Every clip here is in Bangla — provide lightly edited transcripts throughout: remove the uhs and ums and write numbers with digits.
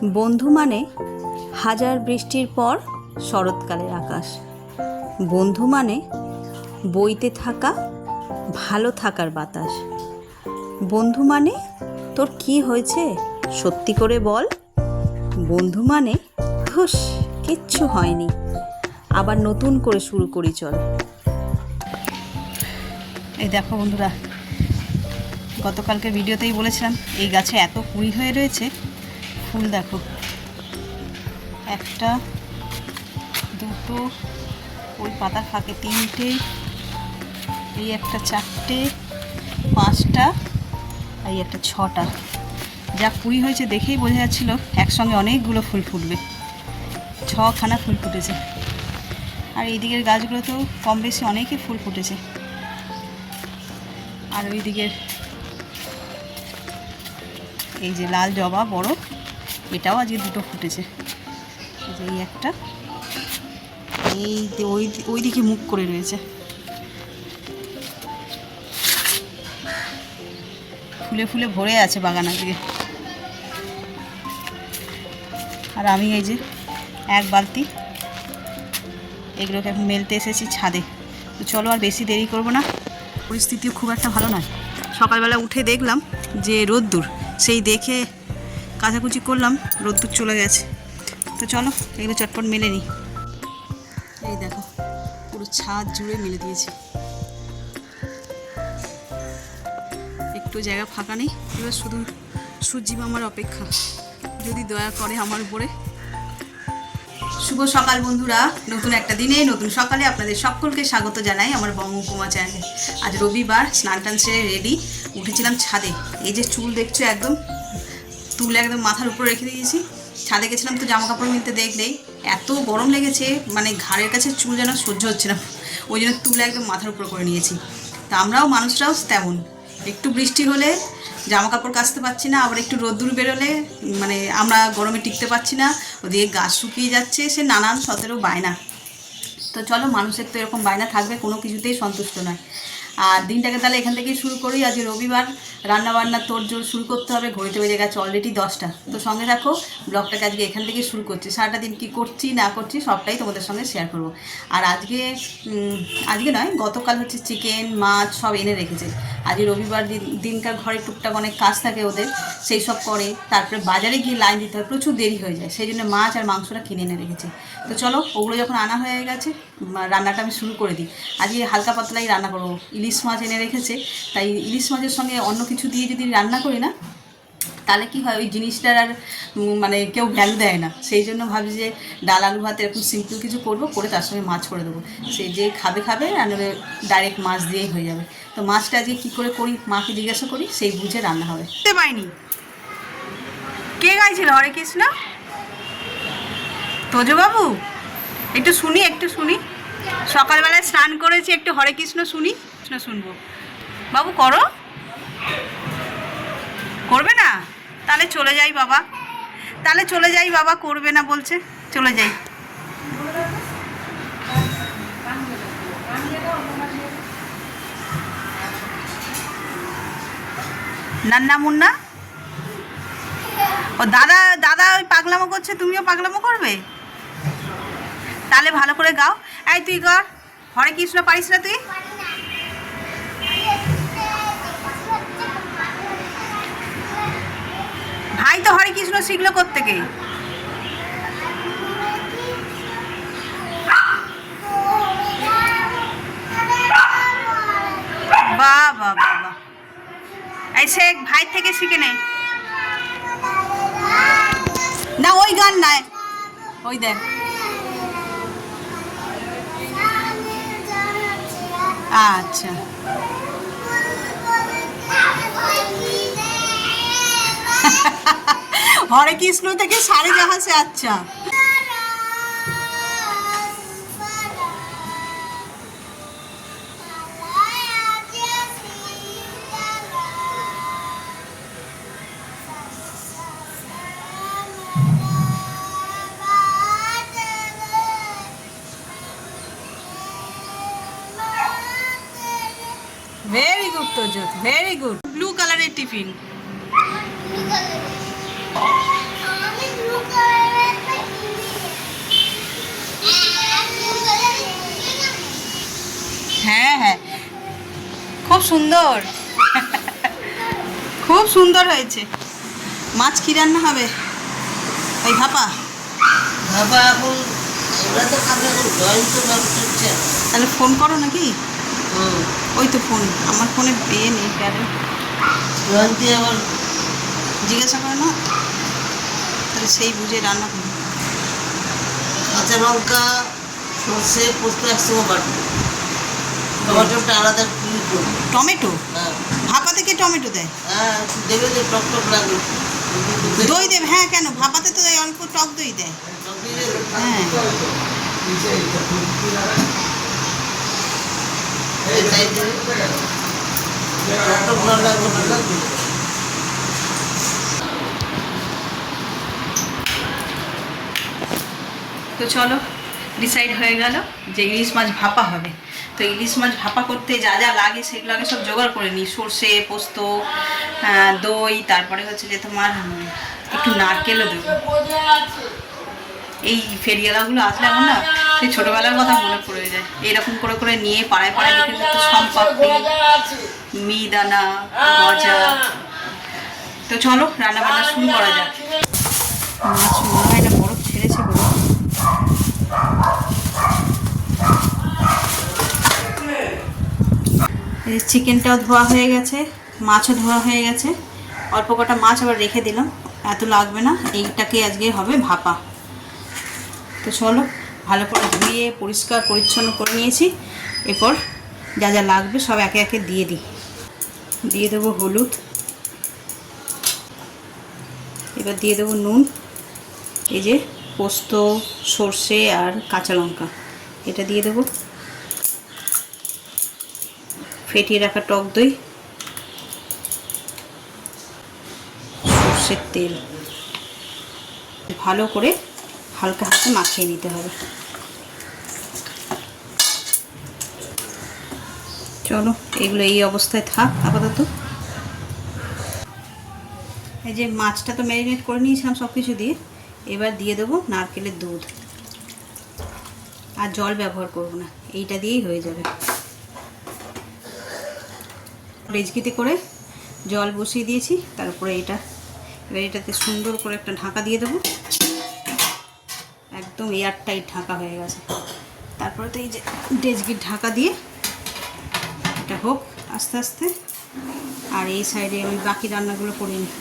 বন্ধু মানে হাজার বৃষ্টির পর শরৎকালের আকাশ। বন্ধু মানে বইতে থাকা ভালো থাকার বাতাস। বন্ধু মানে তোর কি হয়েছে সত্যি করে বল। বন্ধু মানে ধুস কিচ্ছু হয়নি, আবার নতুন করে শুরু করি চল। এই দেখো বন্ধুরা, গতকালকে ভিডিওতেই বলেছিলাম এই গাছে এত কুড়ি হয়ে রয়েছে। ফুল দেখো, একটা দুটো, ওই পাতা ফাঁকে তিনটে, এই একটা চারটে, পাঁচটা, এই একটা ছটা। যা কুড়ি হয়েছে দেখেই বোঝা যাচ্ছিল একসঙ্গে অনেকগুলো ফুল ফুটবে। ছখানা ফুল ফুটেছে। আর এই দিকের গাছগুলোতেও কম বেশি অনেকই ফুল ফুটেছে। আর ওই দিকের এই যে লাল জবা বড়, এটাও আজকে দুটো ফুটেছে। এই একটা, এই ওই দিকে মুখ করে রয়েছে। ফুলে ফুলে ভরে আছে বাগান আজকে। আর আমি এই যে এক বালতি এগুলোকে এখন মেলতে এসেছি ছাদে। তো চলো আর বেশি দেরি করব না, পরিস্থিতিও খুব একটা ভালো নয়। সকালবেলা উঠে দেখলাম যে রোদ্দুর, সেই দেখে কাচাকুচি করলাম, রোদ্দুর চলে গেছে। তো চলো এগুলো চটপট মেলে নিই। এই দেখো পুরো ছাদ জুড়ে মেলে দিয়েছি, একটু জায়গা ফাঁকা নেই। এবার শুধু সূর্যি মামার অপেক্ষা, যদি দয়া করে আমার উপরে। শুভ সকাল বন্ধুরা, নতুন একটা দিনে নতুন সকালে আপনাদের সকলকে স্বাগত জানাই আমার বঙ্গকুমা চ্যানেলে। আজ রবিবার, স্নান টান সেরে রেডি, উঠেছিলাম ছাদে। এই যে চুল দেখছো একদম তুলে একদম মাথার উপরে রেখে দিয়েছি। ছাদে গেছিলাম তো জামা কাপড় মিলতে, দেখলেই এত গরম লেগেছে, মানে ঘাড়ের কাছে চুল যেন সহ্য হচ্ছে না, ওই জন্য তুলে একদম মাথার উপর করে নিয়েছি। তা আমরাও মানুষরাও তেমন, একটু বৃষ্টি হলে জামা কাপড় কাচতে পারছি না, আবার একটু রোদ্দুর বেরোলে মানে আমরা গরমে টিকতে পারছি না, ওদিকে গাছ শুকিয়ে যাচ্ছে, সে নানান সতেরো বায়না। তো চলো, মানুষের তো এরকম বায়না থাকবে, কোনো কিছুতেই সন্তুষ্ট নয়। আর দিনটাকে তাহলে এখান থেকেই শুরু করি। আজ রবিবার, রান্নাবান্নার তোড়জোড় শুরু করতে হবে। ঘড়িতে বেজে গেছে অলরেডি 10টা। তো সঙ্গে রাখো, ব্লগটাকে আজকে এখান থেকেই শুরু করছি। সারাটা দিন কী করছি না করছি সবটাই তোমাদের সঙ্গে শেয়ার করব। আর আজকে নয়, গতকাল হচ্ছে চিকেন মাছ সব এনে রেখেছে। আজকে রবিবার দিনকার ঘরে টুকটাক অনেক কাজ থাকে ওদের, সেই সব করে তারপরে বাজারে গিয়ে লাইন দিতে হয়, প্রচুর দেরি হয়ে যায়, সেই জন্য মাছ আর মাংসটা কিনে এনে রেখেছে। তো চলো, ওগুলো যখন আনা হয়ে গেছে রান্নাটা আমি শুরু করে দিই। আজকে হালকা পাতলাই রান্না করবো। ইলিশ মাছ এনে রেখেছে, তাই ইলিশ মাছের সঙ্গে অন্য কিছু দিয়ে যদি রান্না করি না, তাহলে কি হয়, ওই জিনিসটার আর মানে কেউ ভ্যালু দেয় না। সেই জন্য ভাবছি যে ডাল আলু ভাত এরকম সিম্পল কিছু করবো, করে তার সঙ্গে মাছ করে দেবো। সে যে খাবে আর নইলে ডাইরেক্ট মাছ দিয়েই হয়ে যাবে। তো মাছটা আজকে কী করে করি মাকে জিজ্ঞাসা করি, সেই বুঝে রান্না হবে। বুঝতে পাইনি কে গাইছিল হরে কৃষ্ণ? তোজবাবু? একটু শুনি। সকালবেলায় স্নান করেছি, একটু হরে কৃষ্ণ শুনবো। বাবু করো, করবে না? তাহলে চলে যাই বাবা, করবে না বলছে, চলে যাই। নান্না মুন্না, ও দাদা ওই পাগলামো করছে, তুমিও পাগলামো করবে? তাহলে ভালো করে গাও। এই তুই কর, হরে কৃষ্ণ পারিস না তুই? ভাই তো হরে কৃষ্ণ শিখলো কোত্থেকে? বাবা, এই শেখ ভাই থেকে শিখে নে। না ওই গান নাই, ওই দেখ। আচ্ছা, হরে কৃষ্ণ থেকে সারে জাহাঁ সে আচ্ছা। Very good Tojo, very good. Blue কালারের টিফিন। হ্যাঁ হ্যাঁ, খুব সুন্দর। খুব সুন্দর হয়েছে। মাছ কি রান্না হবে? ওই ভাপা ভাবা এখন ওরা তো খাবে, এখন জয়েন্ট তো ভাব চলছে। তাহলে ফোন করো নাকি? হুম, ওই তো ফোন, আমার ফোনে পেয়ে নেই প্যাডে। জয়ন্তী আবার জিজ্ঞাসা করে না, তাহলে সেই বুঝে রান্না করবো। কাঁচা লঙ্কা সর্ষে পোস্ত একসঙ্গে বাটবো, টমেটোটা আলাদা কুড়ি করবো। টমেটো? হ্যাঁ ভাপা থেকে টমেটো দেয়? হ্যাঁ, একটু দেবে যে টক টক লাগবে। দই দেবে? হ্যাঁ, কেন, ভাপাতে তো অল্প টক দই দেয়। টক দিয়ে দেবে। হ্যাঁ, এই তাই দেবে। টক টক না লাগবে না লাগবে। তো চলো, ডিসাইড হয়ে গেল যে ইলিশ মাছ ভাপা হবে। তো ইলিশ মাছ ভাপা করতে যা যা লাগে সেগুলো আগে সব জোগাড় করে নিই। সর্ষে, পোস্ত, দই, তারপরে হচ্ছে যে তোমার একটু নারকেলও দেবো। এই ফেরিয়ালাগুলো আসলে এখন না সেই ছোটোবেলার কথা মনে পড়ে যায়। এইরকম করে করে নিয়ে পাড়ায় পাড়ায় বিক্রি করতে, সম্পাপড়ি, মিহিদানা, গজা। তো চলো রান্না বান্না শুরু করা যাক। মাছ মনে হয় না বরফ ছেড়েছে বলে। চিকেনটাও ধোয়া হয়ে গেছে, মাছও ধোয়া হয়ে গেছে। অল্প কটা মাছ আবার রেখে দিলাম, এত লাগবে না। এইটাকে আজকে হবে ভাপা। তো চলো, ভালো করে ধুয়ে পরিষ্কার পরিচ্ছন্ন করে নিয়েছি। এরপর যা যা লাগবে সব একে একে দিয়ে দিই। দিয়ে দেবো হলুদ, এবার দিয়ে দেবো নুন, এই যে পোস্ত, সর্ষে আর কাঁচা লঙ্কা এটা দিয়ে দেবো, ফেটিয়ে রাখা টক দই, সর্ষের তেল, ভালো করে হালকা হালকা মাখিয়ে নিতে হবে। চলো এগুলো এই অবস্থায় থাক আপাতত। এই যে মাছটা তো ম্যারিনেট করে নিয়েছিলাম সব কিছু দিয়ে, এবার দিয়ে দেবো নারকেলের দুধ। আর জল ব্যবহার করব না, এইটা দিয়েই হয়ে যাবে। ডেচকিতে করে জল বসিয়ে দিয়েছি, তারপরে এটা এবার এটাতে সুন্দর করে একটা ঢাকা দিয়ে দেবো। একদম এয়ারটাইট ঢাকা হয়ে গেছে। তারপরে তো এই যে ডেচকির ঢাকা দিয়ে এটা হোক আস্তে আস্তে। আর এই সাইডে আমি বাকি রান্নাগুলো করে নিই।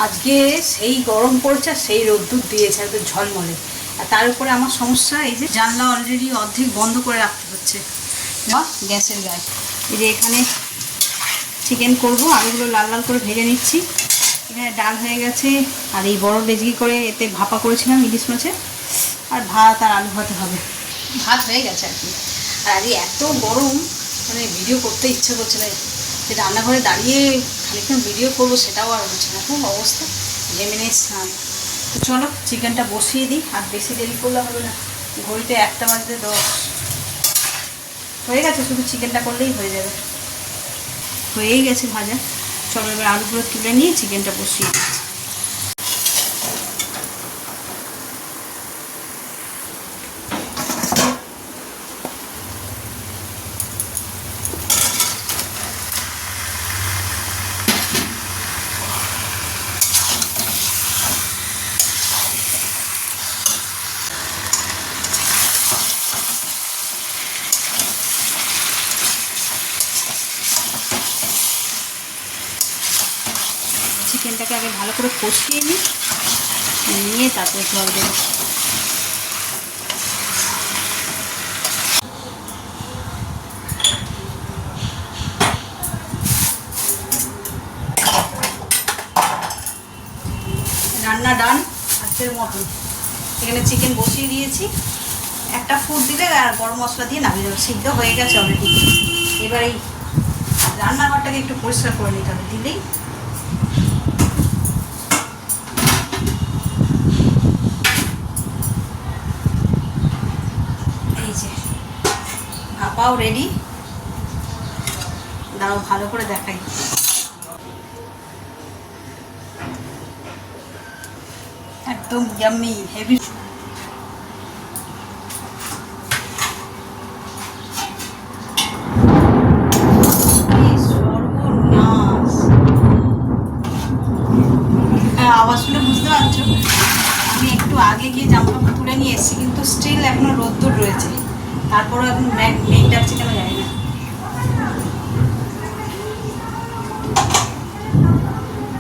আজকে সেই গরম পড়ছে, সেই রোদ্দুর দিয়েছে, একদম ঝলমলে। আর তার উপরে আমার সমস্যা এই যে জানলা অলরেডি অর্ধেক বন্ধ করে রাখতে হচ্ছে বা গ্যাসের গায়ে। এই যে এখানে চিকেন করবো, আলুগুলো লাল লাল করে ভেজে নিচ্ছি। এখানে ডাল হয়ে গেছে, আর এই বড় ডেচকি করে এতে ভাপা করেছিলাম ইলিশ মাছের। আর ভাত আর আলু ভাতে হবে, ভাত হয়ে গেছে আর কি। আর আজকে এত গরম, মানে ভিডিও করতে ইচ্ছে করছে না। যে রান্নাঘরে দাঁড়িয়ে খানিকক্ষণ ভিডিও করবো সেটাও আর হচ্ছে না, খুব অবস্থা ঘেমে স্নান। তো চলো চিকেনটা বসিয়ে দিই, আর বেশি দেরি করলে হবে না। ঘড়িতে 1:10 হয়ে গেছে, শুধু চিকেনটা করলেই হয়ে যাবে। হয়েই গেছে ভাজা। চলো এবার আলুগুলো তুলে নিয়ে চিকেনটা বসিয়ে দিই। চিকেনটাকে আগে ভালো করে কষিয়ে নিই, নিয়ে তারপরে জল দেব। রান্না ডান আজকের মতন। এখানে চিকেন বসিয়ে দিয়েছি, একটা ফুট দিলে আর গরম মশলা দিয়ে নামিয়ে দেবো। সিদ্ধ হয়ে গেছে অলরেডি। এবার এই রান্নাঘরটাকে একটু পরিষ্কার করে নিতে হবে, দিলেই ভাপাও রেডি। দাঁড়াও ভালো করে দেখাই। একদম ইয়াম্মি হেভি। আওয়াজ শুনে বুঝতে পারছো আমি একটু আগে গিয়ে জামাকাপড় তুলে নিয়ে এসেছি, কিন্তু স্টিল এখনো রোদ্দুর রয়েছে। তারপরেও এখন মেঘ ডাকছে কেন জানি না।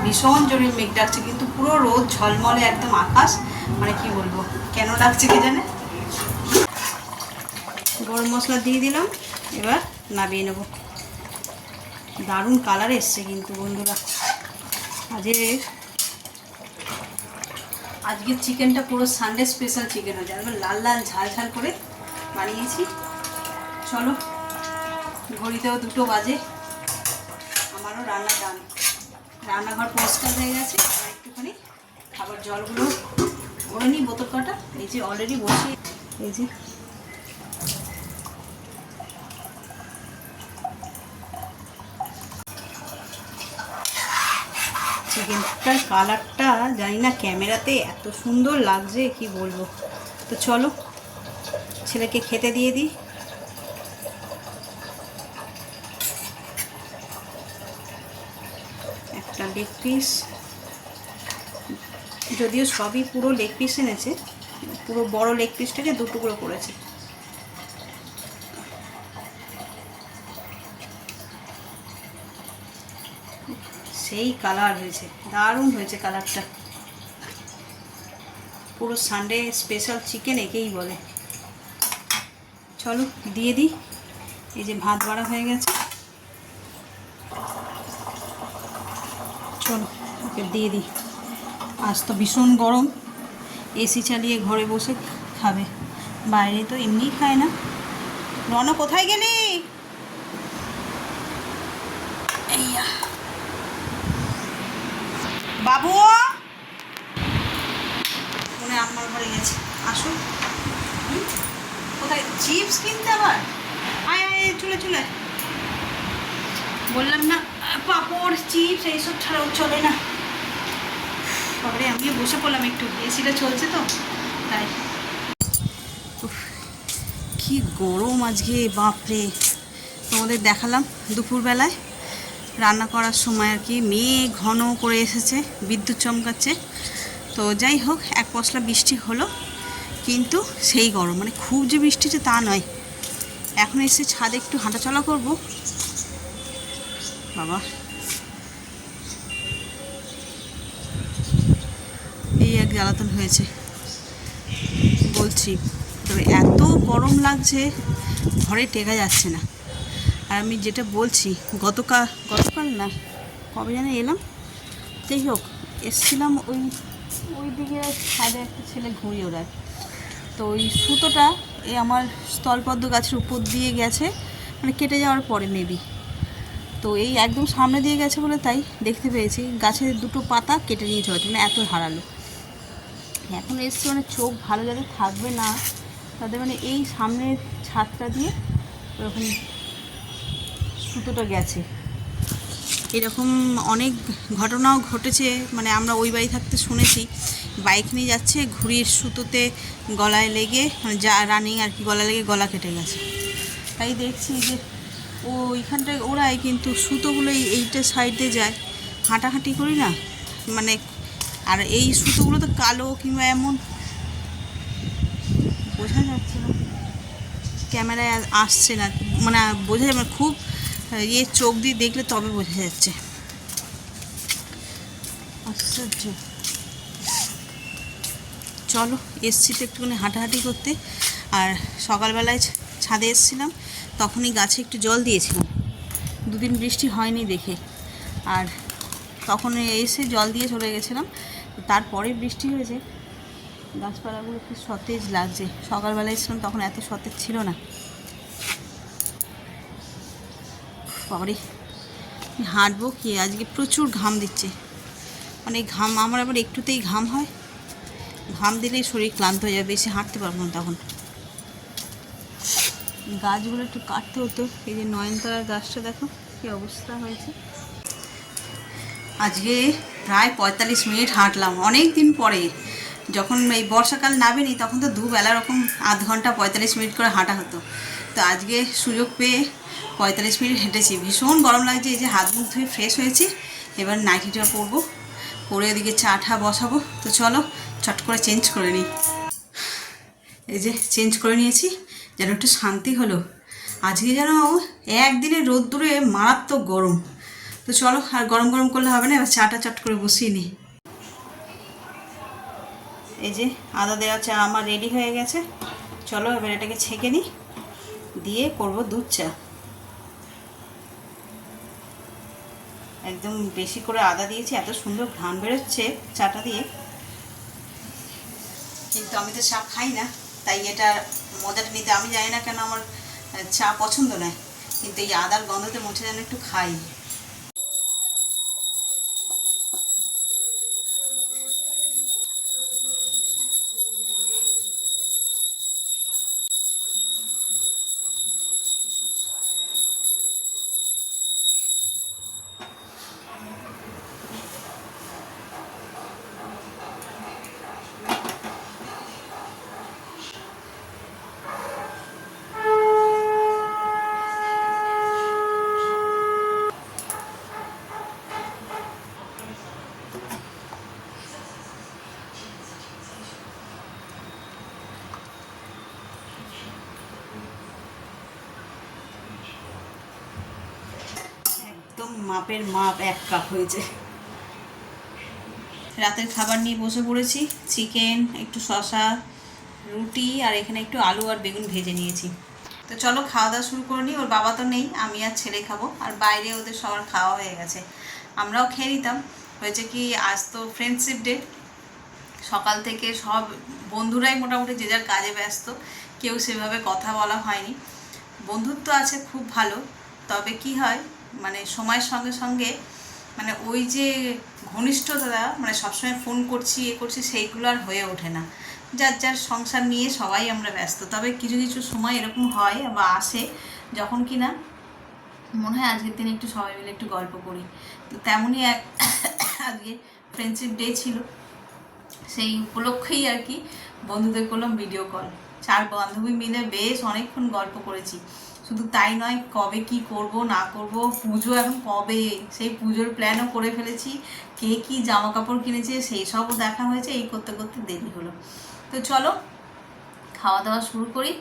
ভীষণ জোরে মেঘ ডাকছে, কিন্তু পুরো রোদ ঝলমলে একদম আকাশ, মানে কি বলবো কেন ডাকছে কে জানে। গরম মশলা দিয়ে দিলাম, এবার নামিয়ে নেব। দারুণ কালার এসছে কিন্তু বন্ধুরা। আজকের চিকেনটা পুরো সানডে স্পেশাল চিকেন হয়েছে, একবার লাল লাল ঝাল ঝাল করে বানিয়েছি। চলো, ঘড়িতেও 2টো বাজে, আমারও রান্না ডান। রান্নাঘর পরিষ্কার হয়ে গেছে, আর একটুখানি খাবার জলগুলো করে নিই বোতল কটা। এই যে অলরেডি বসিয়ে, এই যে চিকেনটার কালারটা জানি না ক্যামেরাতে এত সুন্দর লাগছে কি বলবো। তো চলো ছেলেকে খেতে দিয়ে দিই। একটা লেগ পিস, যদিও সবই পুরো লেগ পিস এনেছে, পুরো বড় লেগ পিসটাকে 2 টুকরো করেছে। সেই কালার হয়েছে, দারুণ হয়েছে কালারটা। পুরো সানডে স্পেশাল চিকেন একেই বলে। চলো দিয়ে দিই। এই যে ভাত বাড়া হয়ে গেছে, চলো ওকে দিয়ে দিই। আজ তো ভীষণ গরম, এসি চালিয়ে ঘরে বসে খাবে, বাইরে তো এমনিই খায় না। রণ কোথায় গেলি? এইয়া বাবু মনে আমার ঘরে গেছে, আসুন। কোথায় চিপস কিনতে আবার? আয় আয় চলে চলে, বললাম না পাঁপড় চিপস এইসব ছাড়াও চলে না। তারপরে আমিও বসে পড়লাম, একটু এসিটা চলছে তো তাই। কি গরম আজকে, বাপরে। তোমাদের দেখালাম দুপুরবেলায় রান্না করার সময় আর কি মেঘ ঘন করে এসেছে, বিদ্যুৎ চমকাচ্ছে। তো যাই হোক, এক পশলা বৃষ্টি হলো, কিন্তু সেই গরম, মানে খুব যে বৃষ্টি হচ্ছে তা নয়। এখন এসে ছাদে একটু হাঁটাচলা করব। বাবা এই এক জ্বালাতন হয়েছে বলছি, তবে এত গরম লাগছে ঘরে টেকা যাচ্ছে না। আর আমি যেটা বলছি, গতকাল না কবে জানি এলাম, যাই হোক এসছিলাম ওই দিকে ছাদে একটা ছেলে ঘুড়ি ওড়ায়। তো ওই সুতোটা এই আমার স্থলপদ্ম গাছের উপর দিয়ে গেছে, মানে কেটে যাওয়ার পরে মেবি। তো এই একদম সামনে দিয়ে গেছে বলে তাই দেখতে পেয়েছি, গাছের 2টো পাতা কেটে নিয়ে চলেছে, মানে এত ধারালো। এখন এসছে, মানে চোখ ভালো যাদের থাকবে না তাদের, মানে এই সামনের ছাদটা দিয়ে ওরকম সুতোটা গেছে। এরকম অনেক ঘটনাও ঘটেছে, মানে আমরা ওই বাড়ি থাকতে শুনেছি। বাইক নিয়ে যাচ্ছে, ঘুড়ির সুতোতে গলায় লেগে, মানে যা রানিং আর কি, গলা লেগে গলা কেটে গেছে। তাই দেখছি যে ও ওইখানটায় ওরাই, কিন্তু সুতোগুলো এইটা সাইডে যায়, হাঁটাহাঁটি করি না মানে। আর এই সুতোগুলো তো কালো কিংবা এমন বোঝা যাচ্ছে না, ক্যামেরায় আসছে না, মানে বোঝা যাবে খুব চোখ দিয়ে দেখলে তবে বোঝা যাচ্ছে। আশ্চর্য। চলো এসছি তো একটুখানি হাঁটাহাঁটি করতে। আর সকালবেলায় ছাদে এসেছিলাম, তখনই গাছে একটু জল দিয়েছিলাম, 2 দিন বৃষ্টি হয়নি দেখে। আর তখন এসে জল দিয়ে চলে গেছিলাম, তারপরে বৃষ্টি হয়েছে, গাছপালাগুলো খুব সতেজ লাগছে। সকালবেলায় এসেছিলাম তখন এত সতেজ ছিল না। বাবারে হাঁটবো কি, আজকে প্রচুর ঘাম দিচ্ছে, মানে ঘাম আমার আবার একটুতেই ঘাম হয়, ঘাম দিলেই শরীর ক্লান্ত হয়ে যাবে, বেশি হাঁটতে পারবো না তখন। গাছগুলো একটু কাটতে হতো। এই যে নয়নতারার গাছটা দেখো কী অবস্থা হয়েছে। আজকে প্রায় 45 মিনিট হাঁটলাম, অনেক দিন পরে। যখন এই বর্ষাকাল নামেনি তখন তো দুবেলা রকম আধ ঘন্টা 45 মিনিট করে হাঁটা হতো। তো আজকে সুযোগ পেয়ে 45 মিনিট হেঁটেছি। ভীষণ গরম লাগছে। এই যে হাত মুখ ধুয়ে ফ্রেশ হয়েছি, এবার নাইটিটা পরবো, পরে এদিকে চা ঠা বসাবো। তো চলো চট করে চেঞ্জ করে নিই। এই যে চেঞ্জ করে নিয়েছি, যেন একটু শান্তি হলো। আজকে যেন একদিনে রোদ্দুরে মারাত্মক গরম। তো চলো, আর গরম গরম করলে হবে না, এবার চাটা চট করে বসিয়ে নিই। এই যে আদা দেওয়া চা আমার রেডি হয়ে গেছে। চলো এবার এটাকে ছেঁকে নিই, দিয়ে করব দুধ চা। একদম বেশি করে আদা দিয়েছি, এত সুন্দর ঘ্রাণ বেরোচ্ছে চাটা দিয়ে। কিন্তু আমি তো চা খাই না, তাই এটা মজাটা নিতে আমি জানি না কেন আমার চা পছন্দ নয়, কিন্তু এই আদার গন্ধতে মুছে যেন একটু খাই। একদম মাপের মাপ, 1 কাপ হয়েছে। রাতের খাবার নিয়ে বসে পড়েছি। চিকেন, একটু শসা, রুটি, আর এখানে একটু আলু আর বেগুন ভেজে নিয়েছি। তো চলো খাওয়া দাওয়া শুরু করে নিই। ওর বাবা তো নেই, আমি আর ছেলে খাবো, আর বাইরে ওদের সবার খাওয়া হয়ে গেছে, আমরাও খেয়ে নিতাম। হয়েছে কি, আজ তো ফ্রেন্ডশিপ ডে। সকাল থেকে সব বন্ধুরাই মোটামুটি যে যার কাজে ব্যস্ত, কেউ সেভাবে কথা বলা হয়নি। বন্ধুত্ব আছে খুব ভালো, তবে কি হয় মানে সময়ের সঙ্গে সঙ্গে মানে ওই যে ঘনিষ্ঠতা, মানে সবসময় ফোন করছি এ করছি সেইগুলো আর হয়ে ওঠে না। যার যার সংসার নিয়ে সবাই আমরা ব্যস্ত। তবে কিছু কিছু সময় এরকম হয় বা আসে যখন কি না মনে হয় আজকের দিনে একটু সবাই মিলে একটু গল্প করি। তো তেমনই আজকে ফ্রেন্ডশিপ ডে ছিল, সেই উপলক্ষেই আর কি বন্ধুদের করলাম ভিডিও কল। 4 বান্ধবী মিলে বেশ অনেকক্ষণ গল্প করেছি। শুধু তাই নয়, কবে কি করব না করব, পুজো এখন কবে, সেই পুজোর প্ল্যানও করে ফেলেছি। কে কি জামা কাপড় কিনেছে সেই সবও দেখা হয়েছে। এই করতে করতে দেরি হলো। তো চলো খাওয়া দাওয়া শুরু করি।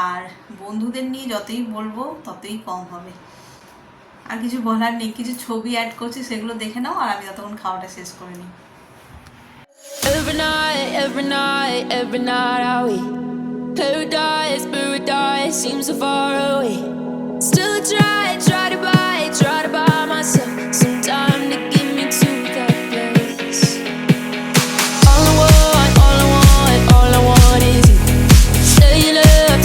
আর বন্ধুদের নিয়ে যতই বলবো ততই কম হবে। আর কিছু বলার নেই, কিছু ছবি অ্যাড করছি, সেগুলো দেখে নাও, আর আমি ততক্ষণ খাওয়াটা শেষ করে নিই। Every night I wait. Paradise seems so far away. Still I try to buy myself some time to get me to that place. All I want is you.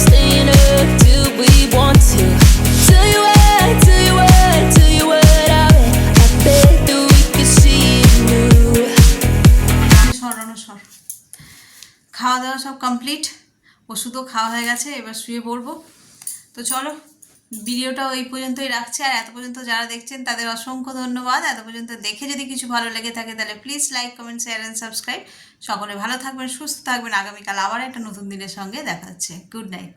Staying up till we want to. Tell you what, I bet that we could see it new. খাওয়া দাওয়া সব কমপ্লিট, ওষুধও খাওয়া হয়ে গেছে, এবার শুয়ে পড়বো। তো চলো ভিডিওটাও এই পর্যন্তই রাখছি। আর এত পর্যন্ত যারা দেখছেন তাদের অসংখ্য ধন্যবাদ। এত পর্যন্ত দেখে যদি কিছু ভালো লেগে থাকে তাহলে please like, comment, share and subscribe. সকলে ভালো থাকবেন, সুস্থ থাকবেন। আগামীকাল আবার একটা নতুন দিনের সঙ্গে দেখা হচ্ছে। Good night.